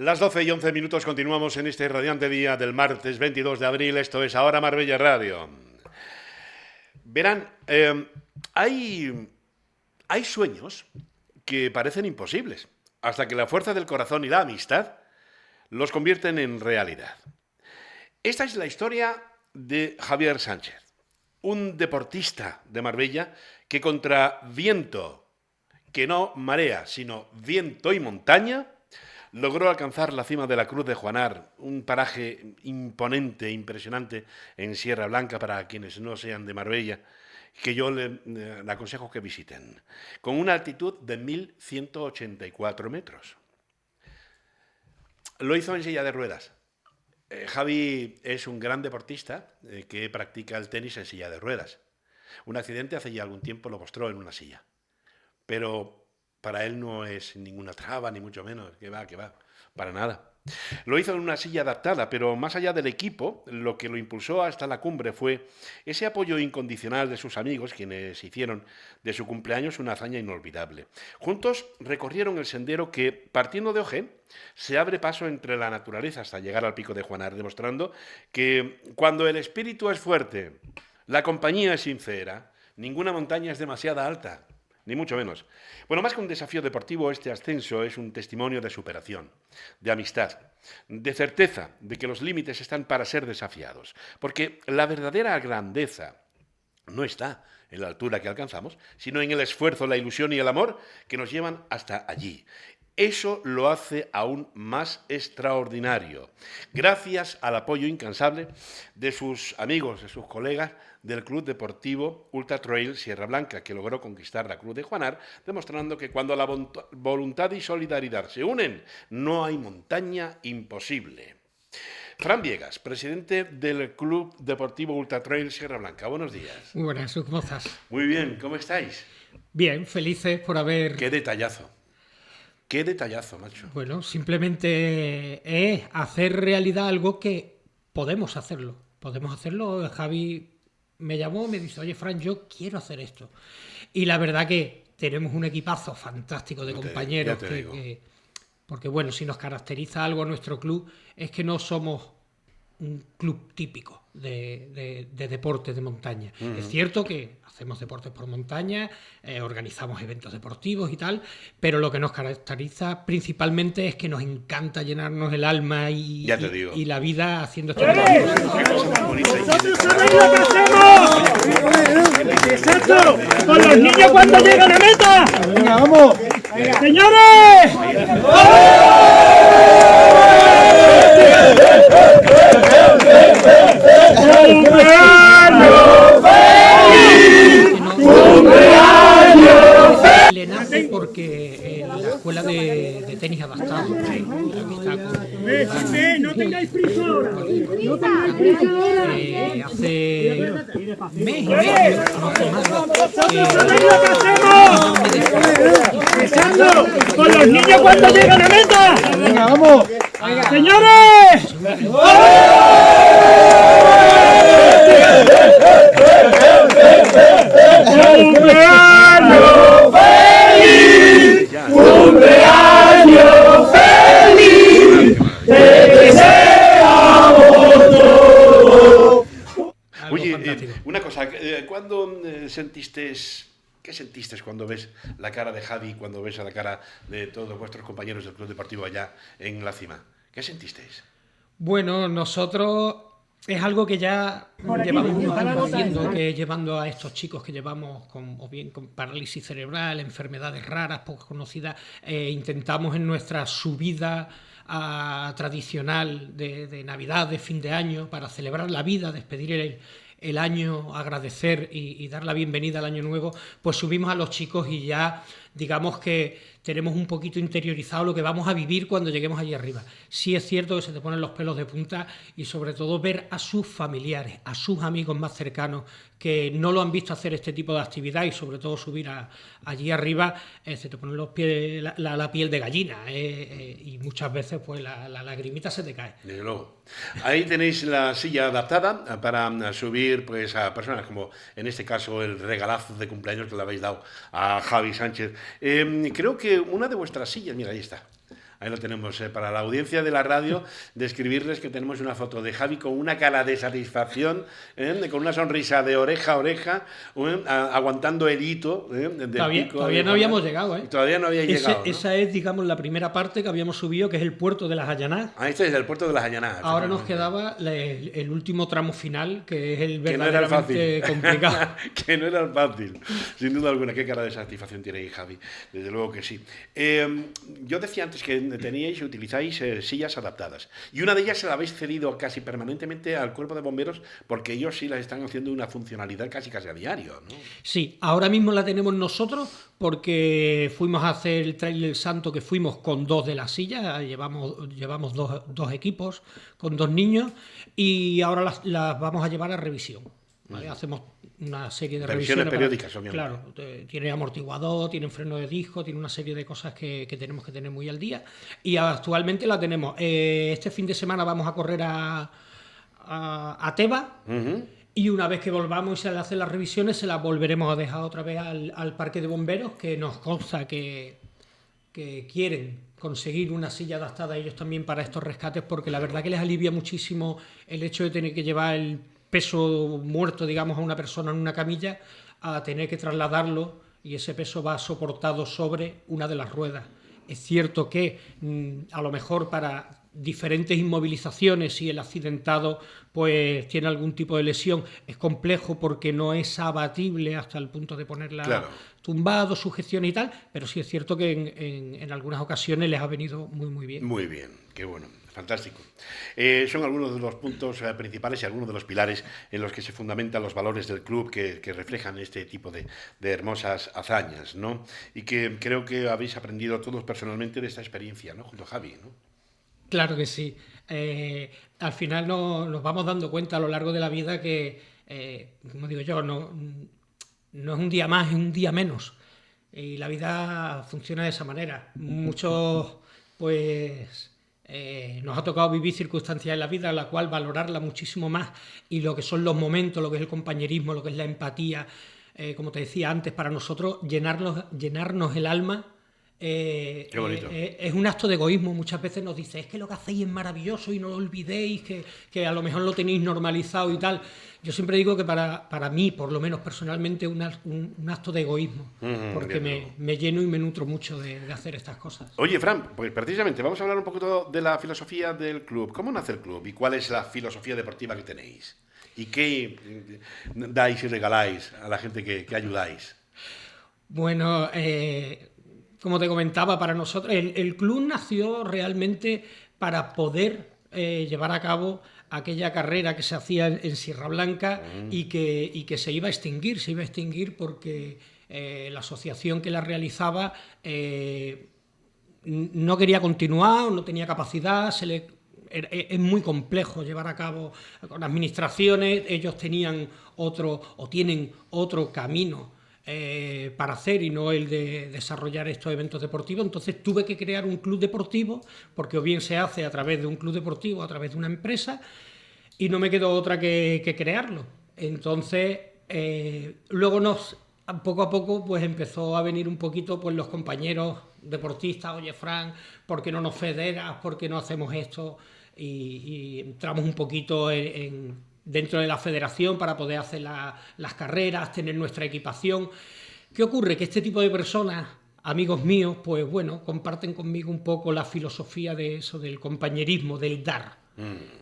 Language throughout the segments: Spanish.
Las 12:11 continuamos en este radiante día del martes 22 de abril. Esto es Ahora Marbella Radio. Verán, hay sueños que parecen imposibles, hasta que la fuerza del corazón y la amistad los convierten en realidad. Esta es la historia de Javier Sánchez, un deportista de Marbella que contra viento, que no marea, sino viento y montaña, logró alcanzar la cima de la Cruz de Juanar, un paraje imponente, impresionante en Sierra Blanca para quienes no sean de Marbella, que yo le aconsejo que visiten, con una altitud de 1.184 metros. Lo hizo en silla de ruedas. Javi es un gran deportista que practica el tenis en silla de ruedas. Un accidente hace ya algún tiempo lo postró en una silla, pero para él no es ninguna traba, ni mucho menos, que va, para nada. Lo hizo en una silla adaptada, pero más allá del equipo, lo que lo impulsó hasta la cumbre fue ese apoyo incondicional de sus amigos, quienes hicieron de su cumpleaños una hazaña inolvidable. Juntos recorrieron el sendero que, partiendo de Ojén, se abre paso entre la naturaleza hasta llegar al pico de Juanar, demostrando que cuando el espíritu es fuerte, la compañía es sincera, ninguna montaña es demasiado alta. Ni mucho menos. Bueno, más que un desafío deportivo, este ascenso es un testimonio de superación, de amistad, de certeza de que los límites están para ser desafiados. Porque la verdadera grandeza no está en la altura que alcanzamos, sino en el esfuerzo, la ilusión y el amor que nos llevan hasta allí. Eso lo hace aún más extraordinario, gracias al apoyo incansable de sus amigos, de sus colegas del Club Deportivo Ultra Trail Sierra Blanca, que logró conquistar la Cruz de Juanar, demostrando que cuando la voluntad y solidaridad se unen, no hay montaña imposible. Fran Viegas, presidente del Club Deportivo Ultra Trail Sierra Blanca. Buenos días. Muy buenas, ¿cómo estás? Muy bien, ¿cómo estáis? Bien, felices por haber... ¡Qué detallazo! ¡Qué detallazo, macho! Bueno, simplemente es hacer realidad algo que podemos hacerlo. Podemos hacerlo. Javi me llamó, me dice, oye, Fran, yo quiero hacer esto. Y la verdad que tenemos un equipazo fantástico de compañeros. Porque, bueno, si nos caracteriza algo nuestro club es que no somos un club típico de deporte de montaña. Uh-huh. Es cierto que hacemos deportes por montaña, organizamos eventos deportivos y tal, pero lo que nos caracteriza principalmente es que nos encanta llenarnos el alma y la vida haciendo esto. ¡Nosotros sabéis lo que hacemos! ¡Exacto! ¡Con los niños cuando llegan a meta! ¡Venga, vamos! Venga. ¡Señores! Le nace porque en la escuela de tenis adaptado, no tengáis prisa ahora. Hace mes y medio, ¡Nosotros sabéis lo que hacemos! ¡Empezando! ¡Con los niños cuando llegan a meta! ¡Venga, vamos! ¡Señores! ¡Cumpleaños feliz! ¡Te deseamos todo! Oye, una cosa, ¿cuándo sentiste... ¿Qué sentiste cuando ves la cara de Javi, cuando ves a la cara de todos vuestros compañeros del Club Deportivo allá en la cima? ¿Qué sentisteis? Bueno, nosotros es algo que ya llevamos unos años haciendo, que llevando a estos chicos que llevamos o bien con parálisis cerebral, enfermedades raras, poco conocidas, intentamos en nuestra subida tradicional de Navidad, de fin de año, para celebrar la vida, despedir el año, agradecer y dar la bienvenida al año nuevo, pues subimos a los chicos y ya digamos que tenemos un poquito interiorizado lo que vamos a vivir cuando lleguemos allí arriba. Sí es cierto que se te ponen los pelos de punta y sobre todo ver a sus familiares, a sus amigos más cercanos que no lo han visto hacer este tipo de actividad y sobre todo subir allí arriba, se te ponen los pies, la piel de gallina y muchas veces pues la lagrimita se te cae. Desde luego. Ahí tenéis la silla adaptada para subir pues a personas como en este caso el regalazo de cumpleaños que le habéis dado a Javi Sánchez. Creo que una de vuestras sillas, mira, ahí está. Ahí lo tenemos. Para la audiencia de la radio, describirles que tenemos una foto de Javi con una cara de satisfacción, con una sonrisa de oreja a oreja, aguantando el hito del pico. Todavía no habíamos llegado, ¿eh? Todavía no había llegado, ¿no? Esa es, digamos, la primera parte que habíamos subido, que es el puerto de las Ayanás. Este es el puerto de las Ayanás. Ahora nos quedaba el último tramo final, que es el verdaderamente complicado. Que no era fácil, sin duda alguna. Qué cara de satisfacción tiene ahí, Javi. Desde luego que sí. Yo decía antes que utilizáis sillas adaptadas. Y una de ellas se la habéis cedido casi permanentemente al Cuerpo de Bomberos, porque ellos sí la están haciendo una funcionalidad casi a diario, ¿no? Sí, ahora mismo la tenemos nosotros porque fuimos a hacer el Trail del Santo, que fuimos con 2 de las sillas, llevamos dos equipos con 2 niños, y ahora las vamos a llevar a revisión. ¿Vale? Hacemos una serie de revisiones periódicas, obviamente. Claro, tiene amortiguador, tiene freno de disco, tiene una serie de cosas que tenemos que tener muy al día, y actualmente la tenemos. Este fin de semana vamos a correr a Teba. Y una vez que volvamos y se le hacen las revisiones, se las volveremos a dejar otra vez al parque de bomberos, que nos consta que quieren conseguir una silla adaptada a ellos también para estos rescates, porque la verdad que les alivia muchísimo el hecho de tener que llevar el peso muerto, digamos, a una persona en una camilla, a tener que trasladarlo, y ese peso va soportado sobre una de las ruedas. Es cierto que a lo mejor para diferentes inmovilizaciones, si el accidentado pues tiene algún tipo de lesión, es complejo porque no es abatible hasta el punto de ponerla tumbado, sujeción y tal, pero sí es cierto que en algunas ocasiones les ha venido muy bien. Muy bien, qué bueno. Fantástico. Son algunos de los puntos principales y algunos de los pilares en los que se fundamentan los valores del club que reflejan este tipo de hermosas hazañas, ¿no? Y que creo que habéis aprendido todos personalmente de esta experiencia, ¿no? Junto a Javi, ¿no? Claro que sí. Al final nos vamos dando cuenta a lo largo de la vida que, como digo yo, no es un día más, es un día menos. Y la vida funciona de esa manera. Muchos, pues... nos ha tocado vivir circunstancias en la vida en la cual valorarla muchísimo más, y lo que son los momentos, lo que es el compañerismo, lo que es la empatía, como te decía antes, para nosotros llenarnos el alma Qué bonito. Es un acto de egoísmo. Muchas veces nos dice, es que lo que hacéis es maravilloso y no lo olvidéis, que a lo mejor lo tenéis normalizado y tal. Yo siempre digo que para mí, por lo menos personalmente, es un acto de egoísmo, porque me lleno y me nutro mucho de hacer estas cosas. Oye, Fran, pues precisamente vamos a hablar un poquito de la filosofía del club. ¿Cómo nace el club y cuál es la filosofía deportiva que tenéis? ¿Y qué dais y regaláis a la gente que ayudáis? Bueno, como te comentaba, para nosotros el club nació realmente para poder llevar a cabo aquella carrera que se hacía en Sierra Blanca y que se iba a extinguir porque la asociación que la realizaba no quería continuar, no tenía capacidad, es muy complejo llevar a cabo con administraciones. Ellos tienen otro camino para hacer, y no el de desarrollar estos eventos deportivos. Entonces tuve que crear un club deportivo, porque o bien se hace a través de un club deportivo, a través de una empresa, y no me quedó otra que crearlo. Entonces luego poco a poco pues empezó a venir un poquito pues los compañeros deportistas, oye Fran, ¿por qué no nos federas? ¿Por qué no hacemos esto? Y entramos un poquito dentro de la federación para poder hacer las carreras, tener nuestra equipación. ¿Qué ocurre? Que este tipo de personas, amigos míos, pues bueno, comparten conmigo un poco la filosofía de eso, del compañerismo, del dar.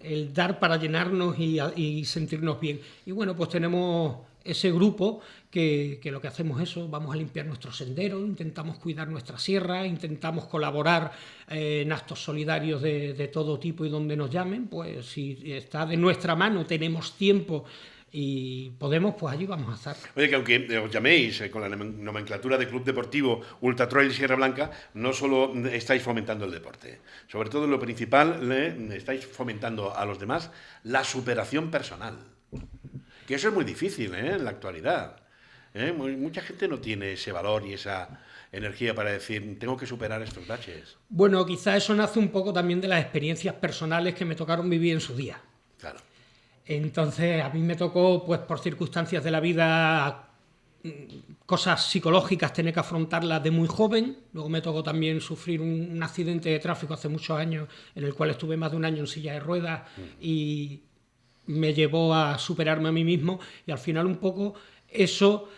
El dar para llenarnos y sentirnos bien. Y bueno, pues tenemos ese grupo que lo que hacemos es eso, vamos a limpiar nuestros senderos, intentamos cuidar nuestra sierra, intentamos colaborar en actos solidarios de todo tipo y donde nos llamen. Pues si está de nuestra mano, tenemos tiempo y podemos, pues allí vamos a estar. Oye, que aunque os llaméis con la nomenclatura de Club Deportivo Ultra Trail Sierra Blanca, no solo estáis fomentando el deporte, sobre todo lo principal, estáis fomentando a los demás la superación personal. Que eso es muy difícil en la actualidad. Mucha gente no tiene ese valor y esa energía para decir, tengo que superar estos baches. Bueno, quizá eso nace un poco también de las experiencias personales que me tocaron vivir en su día. Claro. Entonces, a mí me tocó, pues por circunstancias de la vida, cosas psicológicas tener que afrontarlas de muy joven. Luego me tocó también sufrir un accidente de tráfico hace muchos años, en el cual estuve más de un año en silla de ruedas y me llevó a superarme a mí mismo, y al final un poco eso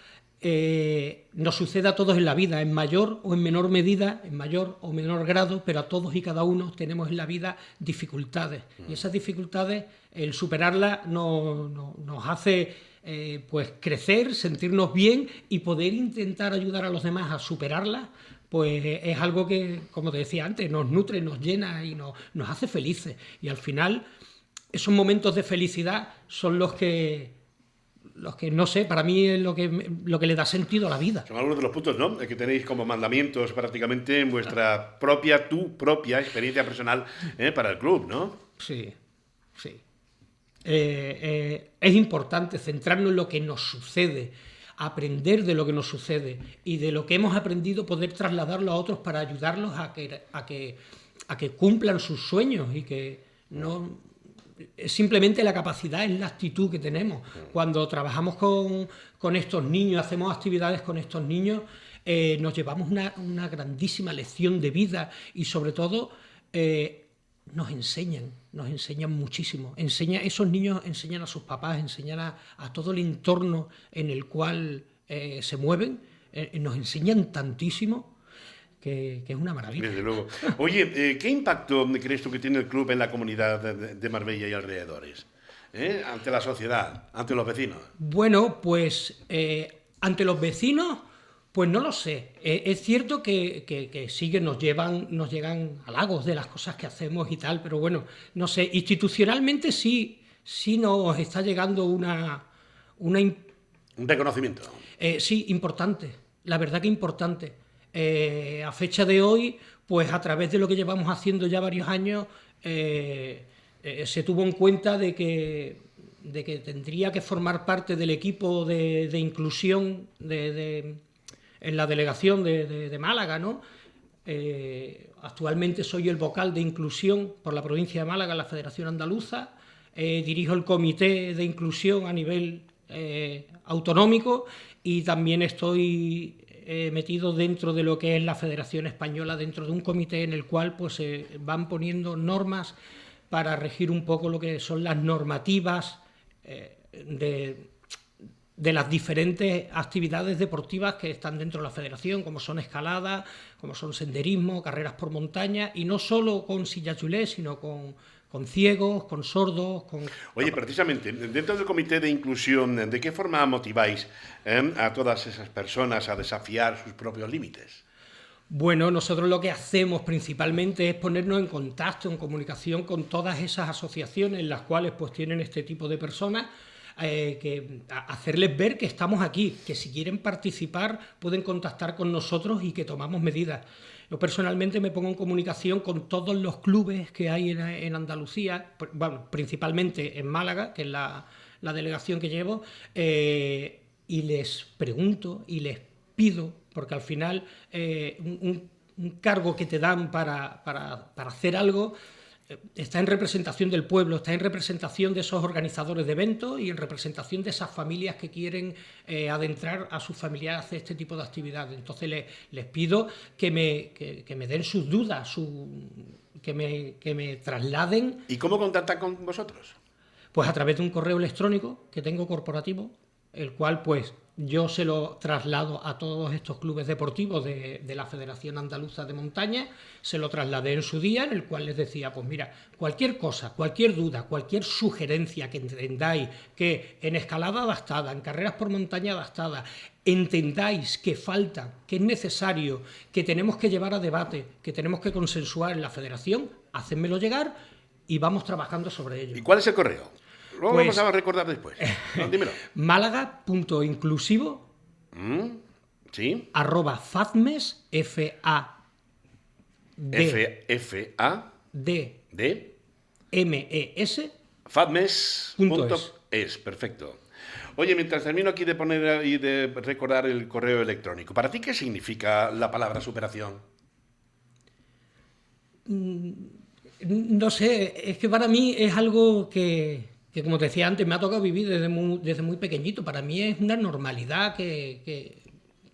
nos sucede a todos en la vida, en mayor o en menor medida, en mayor o menor grado, pero a todos y cada uno tenemos en la vida dificultades, y esas dificultades, el superarlas nos hace pues crecer, sentirnos bien y poder intentar ayudar a los demás a superarlas. Pues es algo que, como te decía antes, nos nutre, nos llena y nos hace felices, y al final esos momentos de felicidad son los que no sé, para mí es lo que le da sentido a la vida. Son algunos de los puntos, ¿no?, que tenéis como mandamientos prácticamente en vuestra tu propia experiencia personal para el club, ¿no? Sí, sí. Es importante centrarnos en lo que nos sucede, aprender de lo que nos sucede y de lo que hemos aprendido poder trasladarlo a otros para ayudarlos a que cumplan sus sueños, y que no... Simplemente la capacidad es la actitud que tenemos. Cuando trabajamos con estos niños, hacemos actividades con estos niños, nos llevamos una grandísima lección de vida, y sobre todo nos enseñan muchísimo. Esos niños enseñan a sus papás, enseñan a todo el entorno en el cual se mueven, nos enseñan tantísimo. Que es una maravilla. Desde luego. Oye, ¿qué impacto crees tú que tiene el club en la comunidad de Marbella y alrededores? Ante la sociedad, ante los vecinos. Bueno, pues ante los vecinos, pues no lo sé. Es cierto que sí que nos llegan halagos de las cosas que hacemos y tal, pero bueno, no sé, institucionalmente sí nos está llegando un reconocimiento. Sí, importante. La verdad que importante. A fecha de hoy, pues a través de lo que llevamos haciendo ya varios años, se tuvo en cuenta de que tendría que formar parte del equipo de inclusión en la delegación de Málaga, ¿no? Actualmente soy el vocal de inclusión por la provincia de Málaga en la Federación Andaluza, dirijo el comité de inclusión a nivel autonómico, y también estoy metido dentro de lo que es la Federación Española, dentro de un comité en el cual pues se van poniendo normas para regir un poco lo que son las normativas de las diferentes actividades deportivas que están dentro de la federación, como son escalada, como son senderismo, carreras por montaña, y no solo con silla chulé, sino con ciegos, con sordos, con... Oye, precisamente, dentro del comité de inclusión, ¿de qué forma motiváis a todas esas personas a desafiar sus propios límites? Bueno, nosotros lo que hacemos principalmente es ponernos en contacto, en comunicación con todas esas asociaciones, las cuales pues tienen este tipo de personas, hacerles ver que estamos aquí, que si quieren participar pueden contactar con nosotros y que tomamos medidas. Yo personalmente me pongo en comunicación con todos los clubes que hay en Andalucía, bueno, principalmente en Málaga, que es la delegación que llevo, y les pregunto y les pido, porque al final un cargo que te dan para hacer algo está en representación del pueblo, está en representación de esos organizadores de eventos y en representación de esas familias que quieren adentrar a sus familiares a hacer este tipo de actividades. Entonces les pido que me den sus dudas, que me trasladen. ¿Y cómo contactan con vosotros? Pues a través de un correo electrónico que tengo corporativo, el cual pues yo se lo traslado a todos estos clubes deportivos de la Federación Andaluza de Montaña, se lo trasladé en su día, en el cual les decía, pues mira, cualquier cosa, cualquier duda, cualquier sugerencia que entendáis que en escalada adaptada, en carreras por montaña adaptada, entendáis que falta, que es necesario, que tenemos que llevar a debate, que tenemos que consensuar en la Federación, hacédmelo llegar y vamos trabajando sobre ello. ¿Y cuál es el correo? Luego pues, vamos a recordar después. No, dímelo. Málaga.inclusivo ¿sí? @fatmes fatmes.es. Perfecto. Oye, mientras termino aquí de poner y de recordar el correo electrónico, ¿para ti qué significa la palabra superación? No sé, es que para mí es algo que que como te decía antes, me ha tocado vivir desde muy pequeñito. Para mí es una normalidad que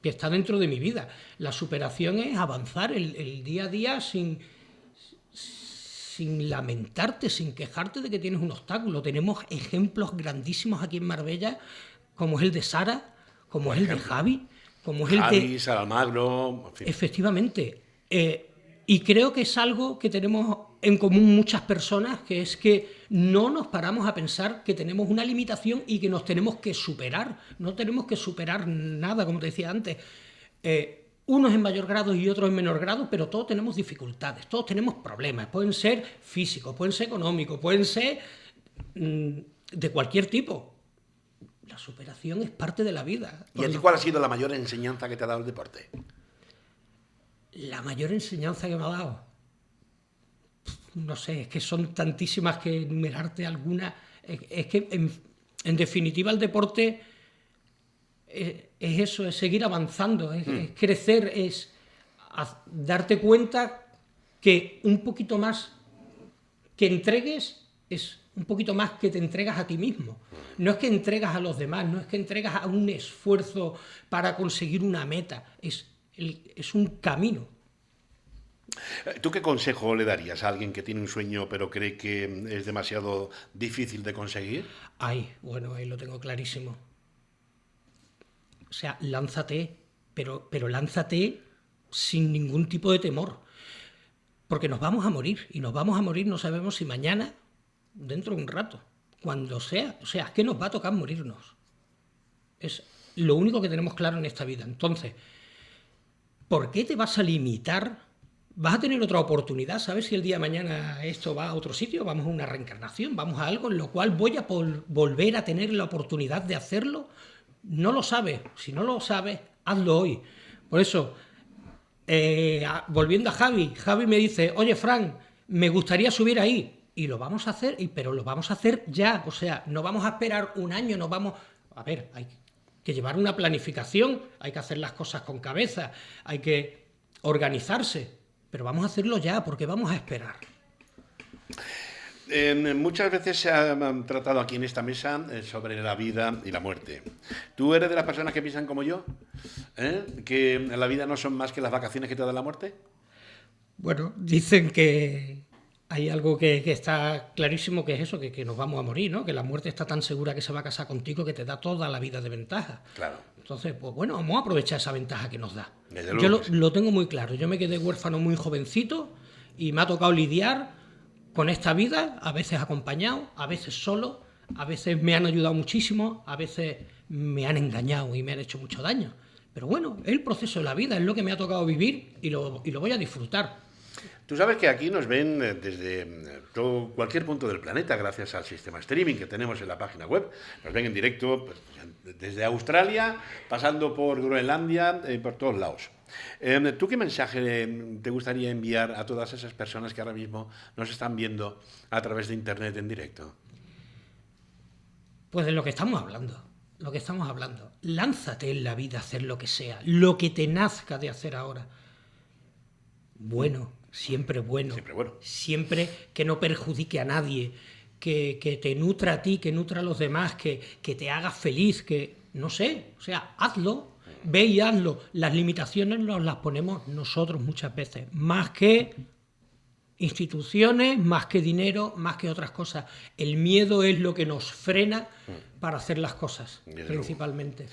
está dentro de mi vida. La superación es avanzar el día a día sin lamentarte, sin quejarte de que tienes un obstáculo. Tenemos ejemplos grandísimos aquí en Marbella, como es el de Sara, como es el de Javi, como es el de... Sara Almagro, en fin. Efectivamente. Y creo que es algo que tenemos en común muchas personas, que es que no nos paramos a pensar que tenemos una limitación y que nos tenemos que superar. No tenemos que superar nada, como te decía antes. Unos en mayor grado y otros en menor grado, pero todos tenemos dificultades, todos tenemos problemas. Pueden ser físicos, pueden ser económicos, pueden ser de cualquier tipo. La superación es parte de la vida. ¿Y a ti cuál ha sido la mayor enseñanza que te ha dado el deporte? La mayor enseñanza que me ha dado, no sé, es que son tantísimas que enumerarte alguna. Es que, en definitiva, el deporte es eso, es seguir avanzando, es crecer, es darte cuenta que un poquito más que entregues es un poquito más que te entregas a ti mismo. No es que entregas a los demás, no es que entregas a un esfuerzo para conseguir una meta, es un camino. ¿Tú qué consejo le darías a alguien que tiene un sueño pero cree que es demasiado difícil de conseguir? Bueno, ahí lo tengo clarísimo. O sea, lánzate, pero lánzate sin ningún tipo de temor. Porque nos vamos a morir, y nos vamos a morir no sabemos si mañana, dentro de un rato, cuando sea. O sea, es que nos va a tocar morirnos. Es lo único que tenemos claro en esta vida. Entonces, ¿por qué te vas a limitar? Vas a tener otra oportunidad, ¿sabes? Si el día de mañana esto va a otro sitio, vamos a una reencarnación, vamos a algo en lo cual voy a volver a tener la oportunidad de hacerlo. No lo sabes. Si no lo sabes, hazlo hoy. Por eso, volviendo a Javi me dice, oye, Fran, me gustaría subir ahí. Y lo vamos a hacer, pero lo vamos a hacer ya. O sea, no vamos a esperar un año, no vamos... A ver, hay que llevar una planificación, hay que hacer las cosas con cabeza, hay que organizarse. Pero vamos a hacerlo ya, porque vamos a esperar. Muchas veces se ha tratado aquí en esta mesa sobre la vida y la muerte. ¿Tú eres de las personas que piensan como yo? ¿Que la vida no son más que las vacaciones que te da la muerte? Bueno, dicen que hay algo que está clarísimo, que es eso, que nos vamos a morir, ¿no? Que la muerte está tan segura que se va a casar contigo que te da toda la vida de ventaja. Claro. Entonces, pues bueno, vamos a aprovechar esa ventaja que nos da. Yo lo tengo muy claro. Yo me quedé huérfano muy jovencito y me ha tocado lidiar con esta vida, a veces acompañado, a veces solo, a veces me han ayudado muchísimo, a veces me han engañado y me han hecho mucho daño. Pero bueno, es el proceso de la vida, es lo que me ha tocado vivir y lo voy a disfrutar. Tú sabes que aquí nos ven desde cualquier punto del planeta, gracias al sistema streaming que tenemos en la página web. Nos ven en directo pues, desde Australia, pasando por Groenlandia, por todos lados. ¿Tú qué mensaje te gustaría enviar a todas esas personas que ahora mismo nos están viendo a través de Internet en directo? Pues de lo que estamos hablando. Lánzate en la vida a hacer lo que sea, lo que te nazca de hacer ahora. Bueno. Siempre bueno, siempre que no perjudique a nadie, que te nutra a ti, que nutra a los demás, que te haga feliz, que no sé, o sea, hazlo, ve y hazlo. Las limitaciones nos las ponemos nosotros muchas veces, más que instituciones, más que dinero, más que otras cosas. El miedo es lo que nos frena para hacer las cosas, principalmente.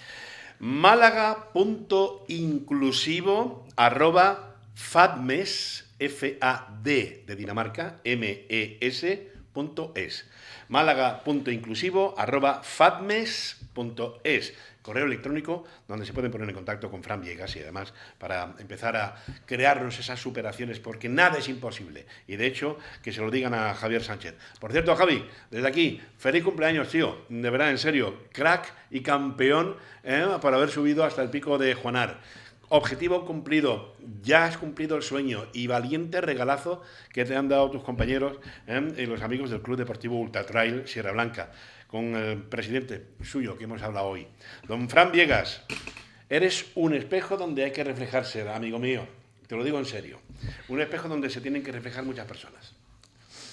Málaga.inclusivo@fadmes FAD de Dinamarca, MES.es. Málaga.inclusivo@fadmes.es. Correo electrónico donde se pueden poner en contacto con Fran Viegas y además para empezar a crearnos esas superaciones, porque nada es imposible. Y de hecho, que se lo digan a Javier Sánchez. Por cierto, Javi, desde aquí, feliz cumpleaños, tío. De verdad, en serio, crack y campeón por haber subido hasta el pico de Juanar. Objetivo cumplido, ya has cumplido el sueño y valiente regalazo que te han dado tus compañeros y los amigos del Club Deportivo Ultra Trail Sierra Blanca, con el presidente suyo que hemos hablado hoy. Don Fran Viegas, eres un espejo donde hay que reflejarse, amigo mío, te lo digo en serio, un espejo donde se tienen que reflejar muchas personas.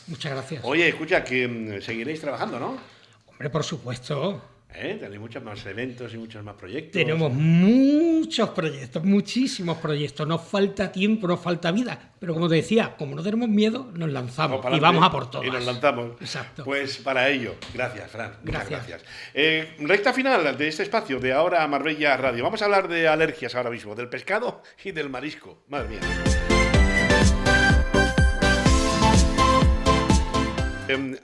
Muchas gracias. Oye, escucha, que seguiréis trabajando, ¿no? Hombre, por supuesto. Tenéis muchos más eventos y muchos más proyectos. Tenemos muchos proyectos, muchísimos proyectos. Nos falta tiempo, nos falta vida. Pero como te decía, como no tenemos miedo, nos lanzamos y vamos a por todas. Y nos lanzamos. Exacto. Pues para ello, gracias, Fran. Muchas Gracias. Recta final de este espacio de Ahora Marbella Radio. Vamos a hablar de alergias ahora mismo, del pescado y del marisco. Madre mía.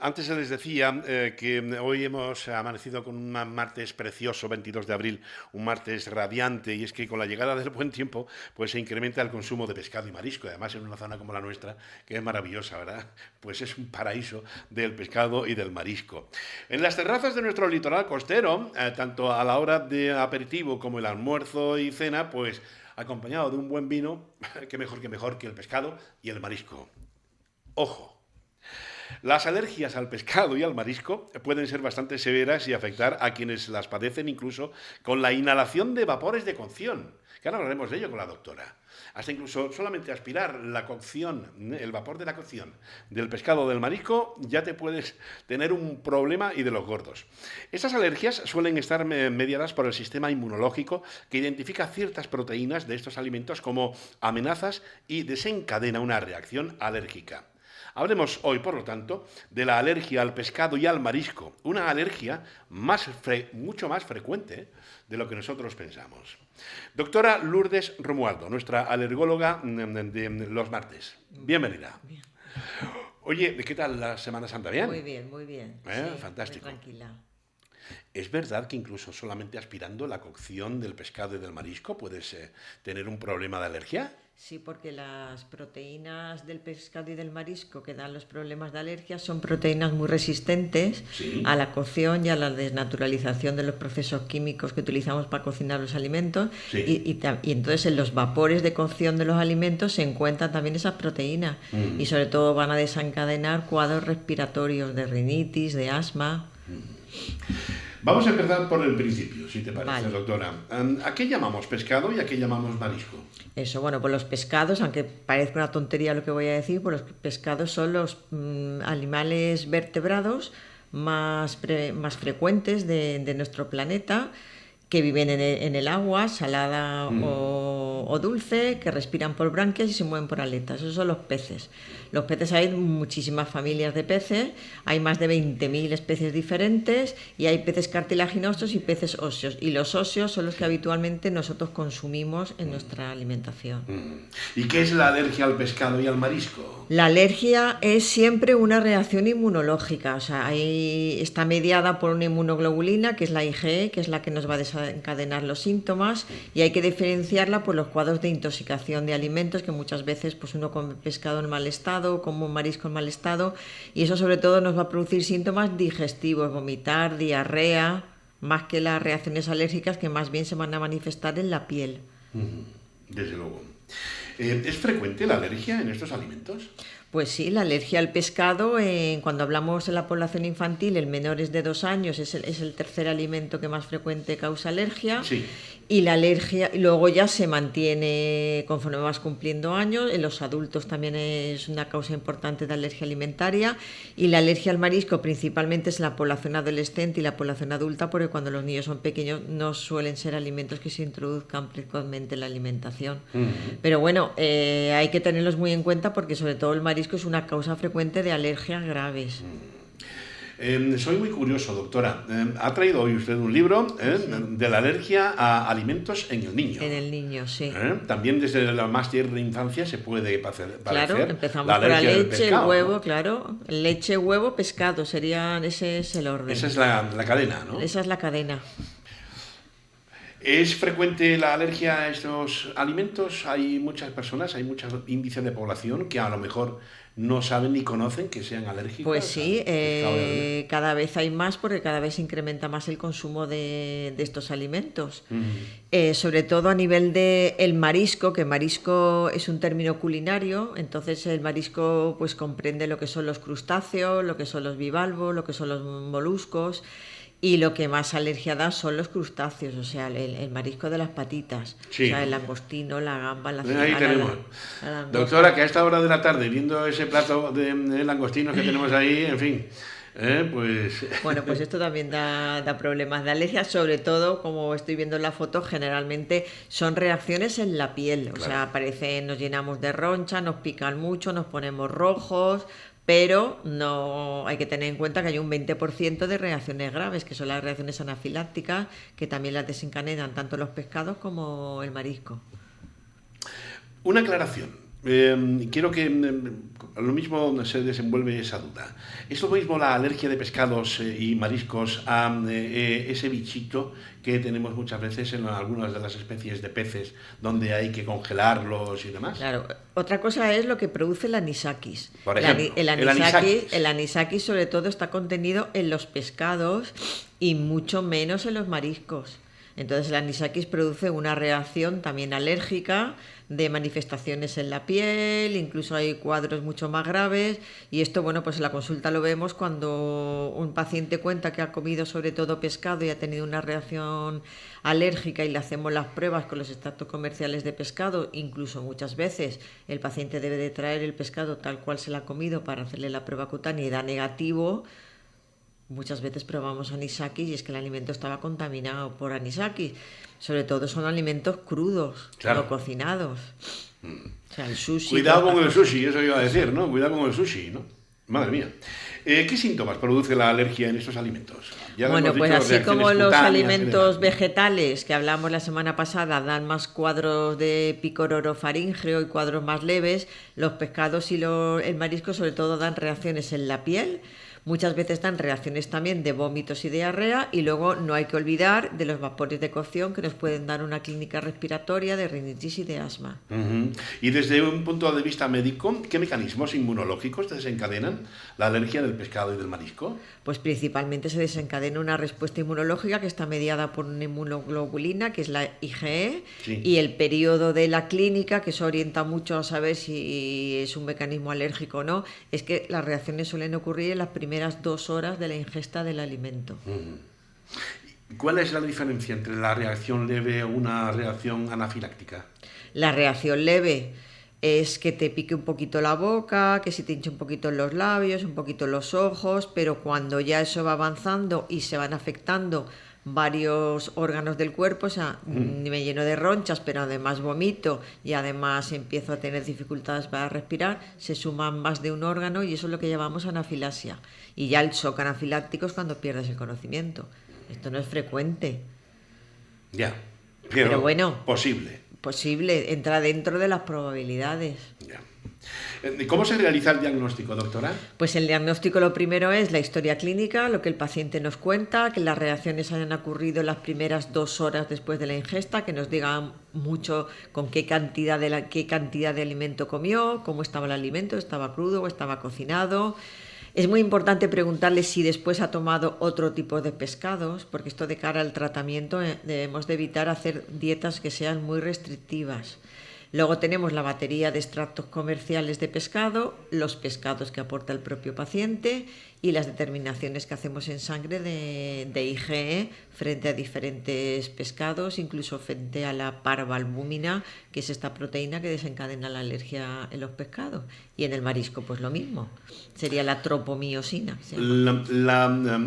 Antes se les decía que hoy hemos amanecido con un martes precioso, 22 de abril, un martes radiante, y es que con la llegada del buen tiempo pues se incrementa el consumo de pescado y marisco, y además en una zona como la nuestra, que es maravillosa, ¿verdad? Pues es un paraíso del pescado y del marisco. En las terrazas de nuestro litoral costero, tanto a la hora de aperitivo como el almuerzo y cena, pues acompañado de un buen vino, qué mejor que el pescado y el marisco. ¡Ojo! Las alergias al pescado y al marisco pueden ser bastante severas y afectar a quienes las padecen incluso con la inhalación de vapores de cocción, que ahora hablaremos de ello con la doctora. Hasta incluso solamente aspirar la cocción, el vapor de la cocción del pescado o del marisco, ya te puedes tener un problema y de los gordos. Estas alergias suelen estar mediadas por el sistema inmunológico, que identifica ciertas proteínas de estos alimentos como amenazas y desencadena una reacción alérgica. Hablemos hoy, por lo tanto, de la alergia al pescado y al marisco, una alergia mucho más frecuente de lo que nosotros pensamos. Doctora Lourdes Romualdo, nuestra alergóloga de los martes. Bienvenida. Bien. Oye, ¿qué tal la Semana Santa? ¿Bien? Muy bien, muy bien. Sí, fantástico. muy tranquila. ¿Es verdad que incluso solamente aspirando la cocción del pescado y del marisco puedes tener un problema de alergia? Sí, porque las proteínas del pescado y del marisco que dan los problemas de alergia son proteínas muy resistentes a la cocción y a la desnaturalización de los procesos químicos que utilizamos para cocinar los alimentos. Y entonces en los vapores de cocción de los alimentos se encuentran también esas proteínas y sobre todo van a desencadenar cuadros respiratorios de rinitis, de asma. Vamos a empezar por el principio, si te parece, Vale. doctora. ¿A qué llamamos pescado y a qué llamamos marisco? Eso, bueno, pues los pescados, aunque parezca una tontería lo que voy a decir, pues los pescados son los animales vertebrados más frecuentes de nuestro planeta, que viven en el agua, salada o dulce, que respiran por branquias y se mueven por aletas. Esos son los peces. Los peces, hay muchísimas familias de peces, hay más de 20.000 especies diferentes y hay peces cartilaginosos y peces óseos. Y los óseos son los que habitualmente nosotros consumimos en nuestra alimentación. ¿Y qué es la alergia al pescado y al marisco? La alergia es siempre una reacción inmunológica, o sea, ahí está mediada por una inmunoglobulina, que es la IgE, que es la que nos va a desencadenar los síntomas, y hay que diferenciarla por los cuadros de intoxicación de alimentos, que muchas veces pues uno come pescado en mal estado, come marisco en mal estado, y eso sobre todo nos va a producir síntomas digestivos, vomitar, diarrea, más que las reacciones alérgicas que más bien se van a manifestar en la piel. Desde luego. ¿Es frecuente la alergia en estos alimentos? Pues sí, la alergia al pescado, cuando hablamos de la población infantil, en menores de 2 años es el tercer alimento que más frecuente causa alergia. Sí. Y la alergia luego ya se mantiene conforme vas cumpliendo años. En los adultos también es una causa importante de alergia alimentaria. Y la alergia al marisco principalmente es en la población adolescente y la población adulta, porque cuando los niños son pequeños no suelen ser alimentos que se introduzcan precozmente en la alimentación. Pero bueno, hay que tenerlos muy en cuenta porque sobre todo el marisco es una causa frecuente de alergias graves. Soy muy curioso, doctora. Ha traído hoy usted un libro de la alergia a alimentos en el niño. En el niño, sí. También desde la más tierna infancia se puede padecer Claro, empezamos la por la alergia del leche, el pescado, huevo, ¿no? claro. Leche, huevo, pescado, ese es el orden. Esa es la cadena, ¿no? Esa es la cadena. ¿Es frecuente la alergia a estos alimentos? Hay muchas personas, hay muchos índices de población que a lo mejor no saben ni conocen que sean alérgicos. Pues sí, al pescado. cada vez hay más porque cada vez se incrementa más el consumo de estos alimentos. Sobre todo a nivel del marisco, que marisco es un término culinario, entonces el marisco pues comprende lo que son los crustáceos, lo que son los bivalvos, lo que son los moluscos. Y lo que más alergia da son los crustáceos, o sea, el marisco de las patitas, Sí. o sea, el langostino, la gamba, la Ahí cigala, tenemos. la langosta. Doctora, que a esta hora de la tarde, viendo ese plato de langostinos que tenemos ahí, en fin, Pues... Bueno, pues esto también da problemas de alergia, sobre todo, como estoy viendo en la foto, generalmente son reacciones en la piel, o sea, nos llenamos de roncha, nos pican mucho, nos ponemos rojos, pero no hay que tener en cuenta que hay un 20% de reacciones graves, que son las reacciones anafilácticas, que también las desencadenan tanto los pescados como el marisco. Una aclaración. Quiero que lo mismo se desenvuelve esa duda. ¿Es lo mismo la alergia de pescados y mariscos a ese bichito que tenemos muchas veces en algunas de las especies de peces donde hay que congelarlos y demás? Claro. Otra cosa es lo que produce el anisakis. Por ejemplo, el anisakis sobre todo está contenido en los pescados y mucho menos en los mariscos. Entonces el anisakis produce una reacción también alérgica, de manifestaciones en la piel, incluso hay cuadros mucho más graves, y esto, bueno, pues en la consulta lo vemos cuando un paciente cuenta que ha comido sobre todo pescado y ha tenido una reacción alérgica y le hacemos las pruebas con los extractos comerciales de pescado. Incluso muchas veces el paciente debe de traer el pescado tal cual se lo ha comido para hacerle la prueba cutánea y da negativo. Muchas veces probamos anisakis y es que el alimento estaba contaminado por anisakis. Sobre todo son alimentos crudos, no cocinados. O sea, el sushi... Cuidado con el sushi, eso iba a decir, ¿no? Cuidado con el sushi, ¿no? Madre mía. ¿Qué síntomas produce la alergia en estos alimentos? Bueno, pues así como los alimentos vegetales que hablamos la semana pasada dan más cuadros de picor orofaríngeo y cuadros más leves, los pescados y el marisco sobre todo dan reacciones en la piel. Muchas veces dan reacciones también de vómitos y diarrea, y luego no hay que olvidar de los vapores de cocción que nos pueden dar una clínica respiratoria de rinitis y de asma. Y desde un punto de vista médico, ¿qué mecanismos inmunológicos desencadenan la alergia del pescado y del marisco? Pues principalmente se desencadena una respuesta inmunológica que está mediada por una inmunoglobulina, que es la IgE, y el periodo de la clínica, que se orienta mucho a saber si es un mecanismo alérgico o no, es que las reacciones suelen ocurrir en las primeras 2 horas de la ingesta del alimento. ¿Cuál es la diferencia entre la reacción leve o una reacción anafiláctica? La reacción leve es que te pique un poquito la boca, que se te hinche un poquito los labios, un poquito los ojos, pero cuando ya eso va avanzando y se van afectando varios órganos del cuerpo, o sea, me lleno de ronchas, pero además vomito y además empiezo a tener dificultades para respirar, se suman más de un órgano y eso es lo que llamamos anafilaxia. Y ya el shock anafiláctico es cuando pierdes el conocimiento. Esto no es frecuente. Ya, pero bueno, posible, entra dentro de las probabilidades. Ya. ¿Cómo se realiza el diagnóstico, doctora? Pues el diagnóstico lo primero es la historia clínica, lo que el paciente nos cuenta, que las reacciones hayan ocurrido en las primeras 2 horas después de la ingesta, que nos digan mucho con qué cantidad de alimento comió, cómo estaba el alimento, estaba crudo o estaba cocinado. Es muy importante preguntarle si después ha tomado otro tipo de pescados, porque esto de cara al tratamiento debemos de evitar hacer dietas que sean muy restrictivas. Luego tenemos la batería de extractos comerciales de pescado, los pescados que aporta el propio paciente y las determinaciones que hacemos en sangre de IgE frente a diferentes pescados, incluso frente a la parvalbúmina, que es esta proteína que desencadena la alergia en los pescados. Y en el marisco pues lo mismo, sería la tropomiosina. La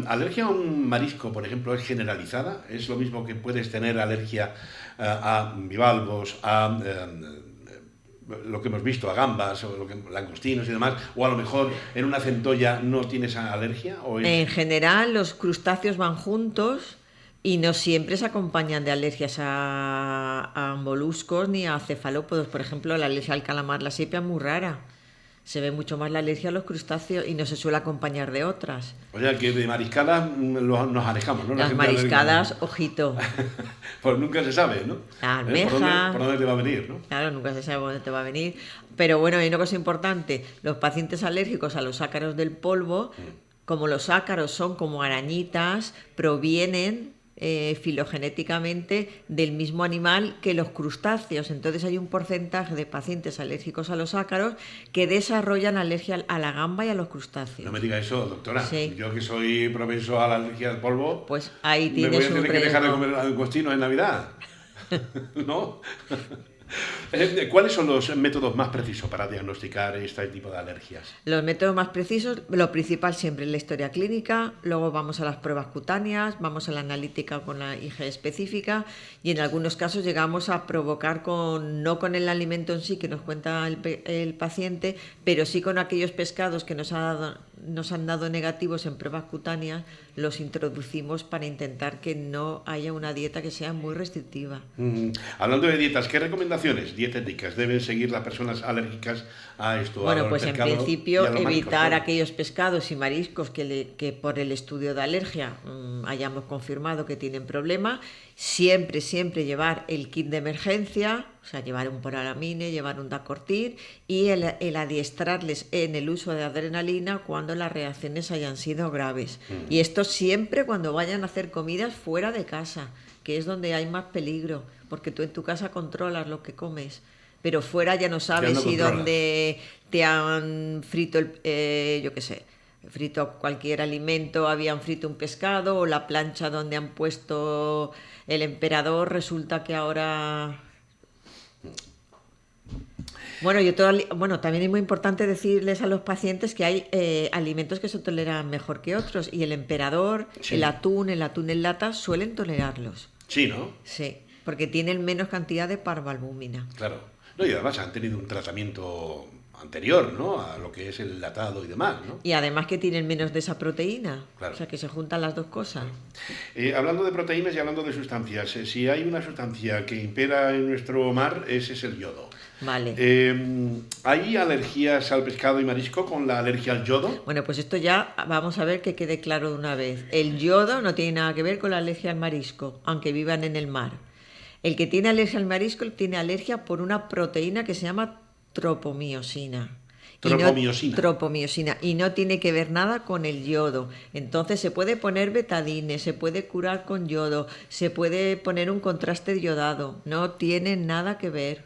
alergia a un marisco, por ejemplo, ¿es generalizada? ¿Es lo mismo que puedes tener alergia a bivalvos, a lo que hemos visto, a gambas, o langostinos y demás, o a lo mejor en una centolla no tienes alergia? En general los crustáceos van juntos y no siempre se acompañan de alergias a moluscos ni a cefalópodos. Por ejemplo, la alergia al calamar, la sepia, es muy rara. Se ve mucho más la alergia a los crustáceos y no se suele acompañar de otras. O sea, que de mariscadas nos alejamos, ¿no? Las mariscadas, ojito. Pues nunca se sabe, ¿no? La almeja. ¿Por dónde te va a venir, no? Claro, nunca se sabe por dónde te va a venir. Pero bueno, hay una cosa importante. Los pacientes alérgicos a los ácaros del polvo, como los ácaros son como arañitas, provienen filogenéticamente del mismo animal que los crustáceos. Entonces hay un porcentaje de pacientes alérgicos a los ácaros que desarrollan alergia a la gamba y a los crustáceos. No me diga eso, doctora. Sí. Yo que soy propenso a la alergia al polvo, pues ahí tienes me voy a tener que dejar de comer langostinos en Navidad. ¿No? ¿Cuáles son los métodos más precisos para diagnosticar este tipo de alergias? Los métodos más precisos, lo principal siempre es la historia clínica, luego vamos a las pruebas cutáneas, vamos a la analítica con la IgE específica y en algunos casos llegamos a provocar no con el alimento en sí que nos cuenta el paciente, pero sí con aquellos pescados que nos han dado negativos en pruebas cutáneas, los introducimos para intentar que no haya una dieta que sea muy restrictiva. Hablando de dietas, ¿qué recomendaciones dietéticas deben seguir las personas alérgicas a esto? Bueno, pues en principio evitar mariscos, aquellos pescados y mariscos que por el estudio de alergia hayamos confirmado que tienen problema. Siempre llevar el kit de emergencia, o sea, llevar un Polaramine, llevar un Dacortir y el adiestrarles en el uso de adrenalina cuando las reacciones hayan sido graves. Y esto siempre cuando vayan a hacer comidas fuera de casa, que es donde hay más peligro, porque tú en tu casa controlas lo que comes, pero fuera ya no sabes si donde te han frito yo qué sé, frito cualquier alimento, habían frito un pescado, o la plancha donde han puesto el emperador resulta que ahora... Bueno, también es muy importante decirles a los pacientes que hay alimentos que se toleran mejor que otros, y el emperador, sí. el atún en lata suelen tolerarlos. Sí, ¿no? Sí, porque tienen menos cantidad de parvalbúmina. Claro. No, y además han tenido un tratamiento anterior, ¿no?, a lo que es el latado y demás, ¿no? Y además que tienen menos de esa proteína, claro. O sea que se juntan las dos cosas. Hablando de proteínas y hablando de sustancias, si hay una sustancia que impera en nuestro mar, ese es el yodo. Vale. ¿Hay alergias al pescado y marisco con la alergia al yodo? Bueno, pues esto ya vamos a ver que quede claro de una vez. El yodo no tiene nada que ver con la alergia al marisco, aunque vivan en el mar. El que tiene alergia al marisco tiene alergia por una proteína que se llama tropomiosina. Tropomiosina. Y no tiene que ver nada con el yodo. Entonces se puede poner betadine, se puede curar con yodo, se puede poner un contraste yodado. No tiene nada que ver.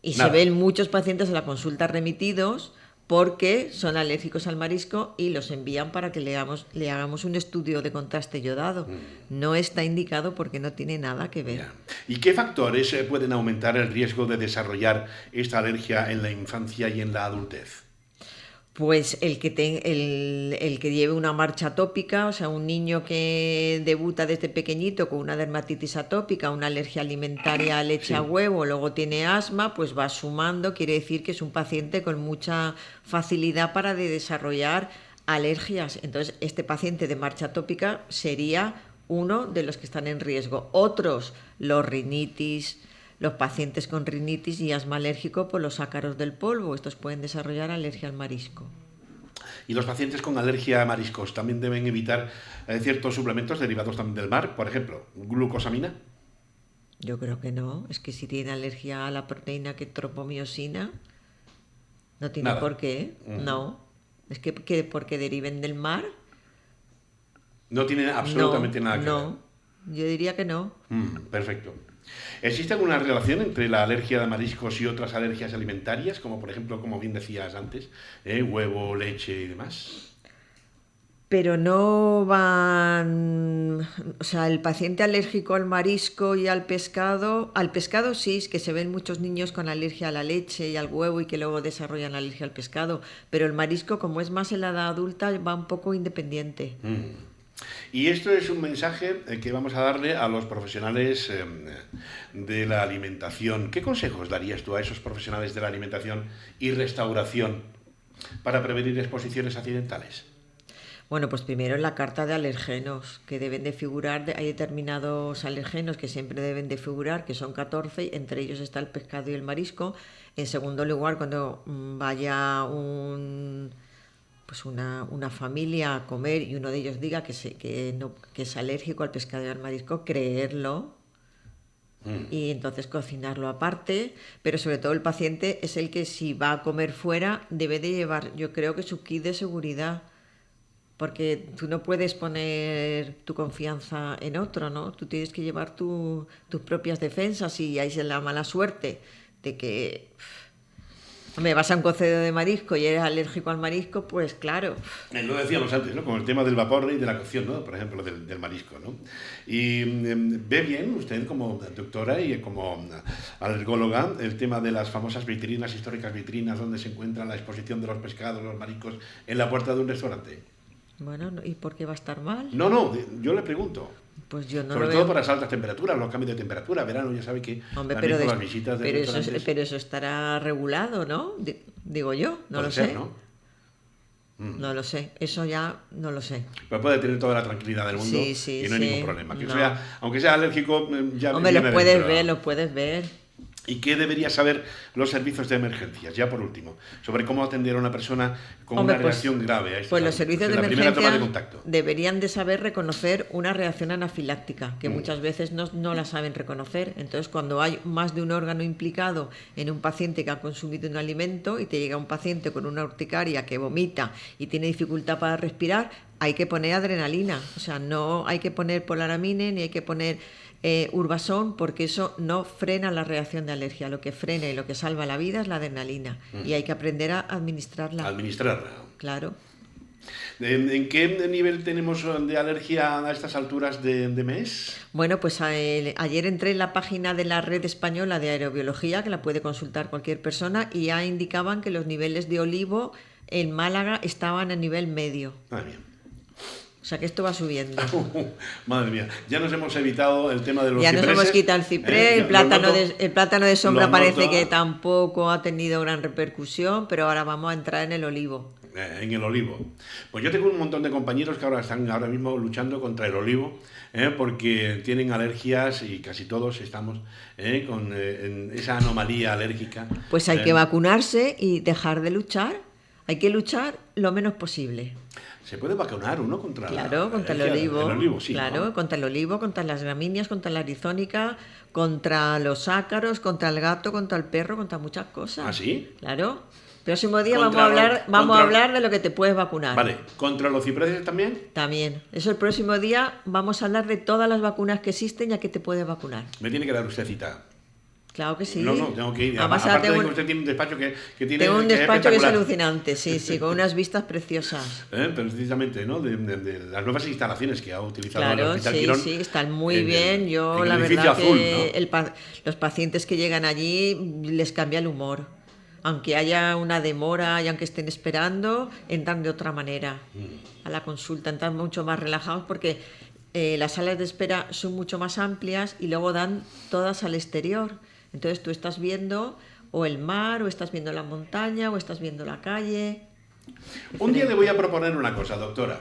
Y se ven muchos pacientes en la consulta remitidos porque son alérgicos al marisco y los envían para que le hagamos un estudio de contraste yodado. No está indicado porque no tiene nada que ver. ¿Y qué factores pueden aumentar el riesgo de desarrollar esta alergia en la infancia y en la adultez? Pues el que lleve una marcha atópica, o sea, un niño que debuta desde pequeñito con una dermatitis atópica, una alergia alimentaria a leche a huevo, luego tiene asma, pues va sumando, quiere decir que es un paciente con mucha facilidad para desarrollar alergias. Entonces, este paciente de marcha atópica sería uno de los que están en riesgo. Otros, los pacientes con rinitis y asma alérgico por los ácaros del polvo. Estos pueden desarrollar alergia al marisco. ¿Y los pacientes con alergia a mariscos también deben evitar ciertos suplementos derivados también del mar? Por ejemplo, glucosamina. Yo creo que no. Es que si tiene alergia a la proteína que tropomiosina, no tiene nada. Por qué. No. Es que porque deriven del mar. No tiene absolutamente nada que ver. No, yo diría que no. Perfecto. ¿Existe alguna relación entre la alergia de mariscos y otras alergias alimentarias, como por ejemplo, como bien decías antes, huevo, leche y demás? Pero no van... O sea, el paciente alérgico al marisco y al pescado sí, es que se ven muchos niños con alergia a la leche y al huevo y que luego desarrollan alergia al pescado, pero el marisco, como es más en la edad adulta, va un poco independiente. Y esto es un mensaje que vamos a darle a los profesionales de la alimentación. ¿Qué consejos darías tú a esos profesionales de la alimentación y restauración para prevenir exposiciones accidentales? Bueno, pues primero en la carta de alergenos, que deben de figurar, hay determinados alergenos que siempre deben de figurar, que son 14, entre ellos está el pescado y el marisco. En segundo lugar, cuando vaya una familia a comer y uno de ellos diga que es alérgico al pescado y al marisco, creerlo y entonces cocinarlo aparte, pero sobre todo el paciente es el que si va a comer fuera debe de llevar, yo creo que su kit de seguridad, porque tú no puedes poner tu confianza en otro, ¿no? Tú tienes que llevar tus propias defensas y ahí es la mala suerte de que Hombre, vas a un cocido de marisco y eres alérgico al marisco, pues claro. Lo decíamos antes, ¿no? Con el tema del vapor y de la cocción, ¿no? Por ejemplo, del marisco, ¿no? Y ve bien usted como doctora y como alergóloga el tema de las famosas vitrinas, históricas vitrinas, donde se encuentra la exposición de los pescados, los mariscos, en la puerta de un restaurante. Bueno, ¿y por qué va a estar mal? No, yo le pregunto. Pues yo no Sobre lo todo veo. por las altas temperaturas, los cambios de temperatura, verano, ya sabe que Hombre, también pero, con las visitas de restaurantes... pero eso estará regulado, ¿no? Digo yo, no puede lo ser, sé. ¿no? No lo sé, eso ya no lo sé. Pero puede tener toda la tranquilidad del mundo Sí, y no hay sí. ningún problema. Que No. aunque sea alérgico, ya Hombre, viene los puedes ver. ¿Y qué debería saber los servicios de emergencias? Ya por último, sobre cómo atender a una persona con Hombre, una reacción grave a estos Pues los servicios de la primera toma de emergencia contacto. deberían de saber reconocer una reacción anafiláctica, que muchas veces no la saben reconocer. Entonces, cuando hay más de un órgano implicado en un paciente que ha consumido un alimento y te llega un paciente con una urticaria que vomita y tiene dificultad para respirar, hay que poner adrenalina. O sea, no hay que poner polaramine ni hay que poner Urbasón, porque eso no frena la reacción de alergia. Lo que frena y lo que salva la vida es la adrenalina. Y hay que aprender a administrarla. Administrarla. Claro. ¿En qué nivel tenemos de alergia a estas alturas de mes? Bueno, pues ayer entré en la página de la Red Española de Aerobiología, que la puede consultar cualquier persona, y ya indicaban que los niveles de olivo en Málaga estaban a nivel medio. Ah, bien. O sea que esto va subiendo. Madre mía, ya nos hemos evitado el tema de los Ya cipreses. nos hemos quitado el ciprés, el plátano de sombra lo parece noto. que tampoco ha tenido gran repercusión, pero ahora vamos a entrar en el olivo. En el olivo. Pues yo tengo un montón de compañeros que están ahora mismo luchando contra el olivo, porque tienen alergias y casi todos estamos con esa anomalía alérgica. Pues hay que vacunarse y dejar de luchar. Hay que luchar lo menos posible. ¿Se puede vacunar uno contra contra el alergia? olivo. El olivo, sí. Claro, ¿no? contra el olivo, contra las gramíneas, contra la arizónica, contra los ácaros, contra el gato, contra el perro, contra muchas cosas. ¿Ah, sí? Claro. Próximo día Contra vamos a hablar de lo que te puedes vacunar. Vale, ¿contra los cipreses también? También. Eso el próximo día vamos a hablar de todas las vacunas que existen y a qué te puedes vacunar. Me tiene que dar usted cita. Claro que sí. No, tengo que ir. Además, Aparte tengo de que usted tiene un despacho que tiene... tengo un despacho que es espectacular. alucinante, sí, con unas vistas preciosas. Precisamente, ¿no? De las nuevas instalaciones que ha utilizado el Claro, Hospital Quirón. sí, están muy en bien. Yo, en el la edificio verdad azul, que ¿no? los pacientes que llegan allí les cambia el humor. Aunque haya una demora y aunque estén esperando, entran de otra manera a la consulta, entran mucho más relajados porque las salas de espera son mucho más amplias y luego dan todas al exterior. Entonces tú estás viendo o el mar, o estás viendo la montaña, o estás viendo la calle. Un día le voy a proponer una cosa, doctora.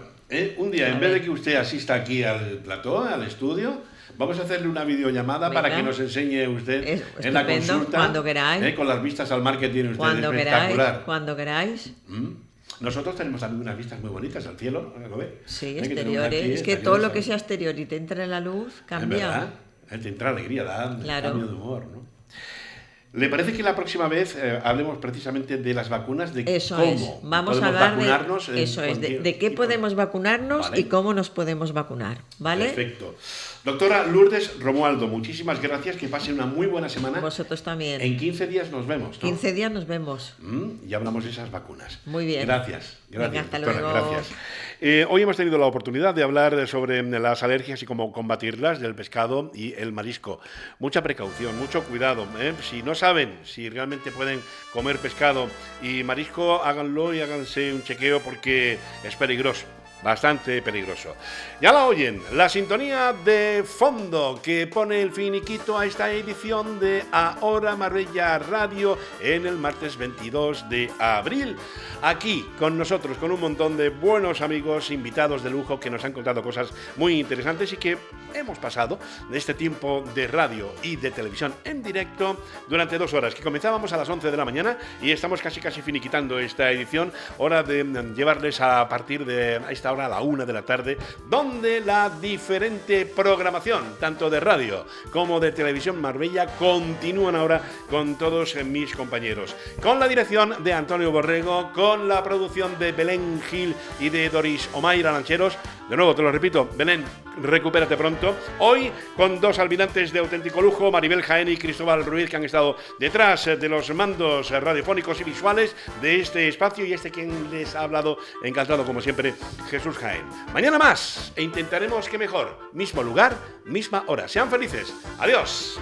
Un día, en vez de que usted asista aquí al plató, al estudio, vamos a hacerle una videollamada Venga. para que nos enseñe usted Es en la estupendo, consulta, cuando queráis. con las vistas al mar que tiene usted, Cuando espectacular. queráis. Nosotros tenemos también unas vistas muy bonitas al cielo, ¿lo ve? Sí, Que tenemos aquí, exteriores. Es que todo lo que sea exterior y te entra en la luz Es cambia. verdad, te entra alegría, da Claro. cambio de humor, ¿no? ¿Le parece que la próxima vez hablemos precisamente de las vacunas, de Eso cómo es. Vamos a podemos hablar vacunarnos? en eso es, cualquier de qué tipo podemos vacunarnos Vale. y cómo nos podemos vacunar, ¿vale? Perfecto. Doctora Lourdes Romualdo, muchísimas gracias, que pase una muy buena semana. Vosotros también. En 15 días nos vemos, ¿no? 15 días nos vemos. Y hablamos de esas vacunas. Muy bien. Gracias, Venga, hasta doctora, luego. gracias. Hoy hemos tenido la oportunidad de hablar sobre las alergias y cómo combatirlas del pescado y el marisco. Mucha precaución, mucho cuidado. Si no saben si realmente pueden comer pescado y marisco, háganlo y háganse un chequeo porque es peligroso. Bastante peligroso. Ya la oyen, la sintonía de fondo que pone el finiquito a esta edición de Ahora Marbella Radio en el martes 22 de abril. Aquí con nosotros, con un montón de buenos amigos, invitados de lujo que nos han contado cosas muy interesantes y que hemos pasado de este tiempo de radio y de televisión en directo durante 2 horas, que comenzábamos a las 11 de la mañana y estamos casi finiquitando esta edición, hora de llevarles a partir de esta hora a la 1 de la tarde, donde la diferente programación, tanto de radio como de televisión Marbella, continúan ahora con todos mis compañeros. Con la dirección de Antonio Borrego, con la producción de Belén Gil y de Doris Omaira Lancheros. De nuevo, te lo repito, Belén, recupérate pronto. Hoy con dos albirantes de auténtico lujo, Maribel Jaén y Cristóbal Ruiz, que han estado detrás de los mandos radiofónicos y visuales de este espacio, y quien les ha hablado, encantado como siempre, Jesús Jaén. Mañana más e intentaremos que mejor, mismo lugar, misma hora. Sean felices. Adiós.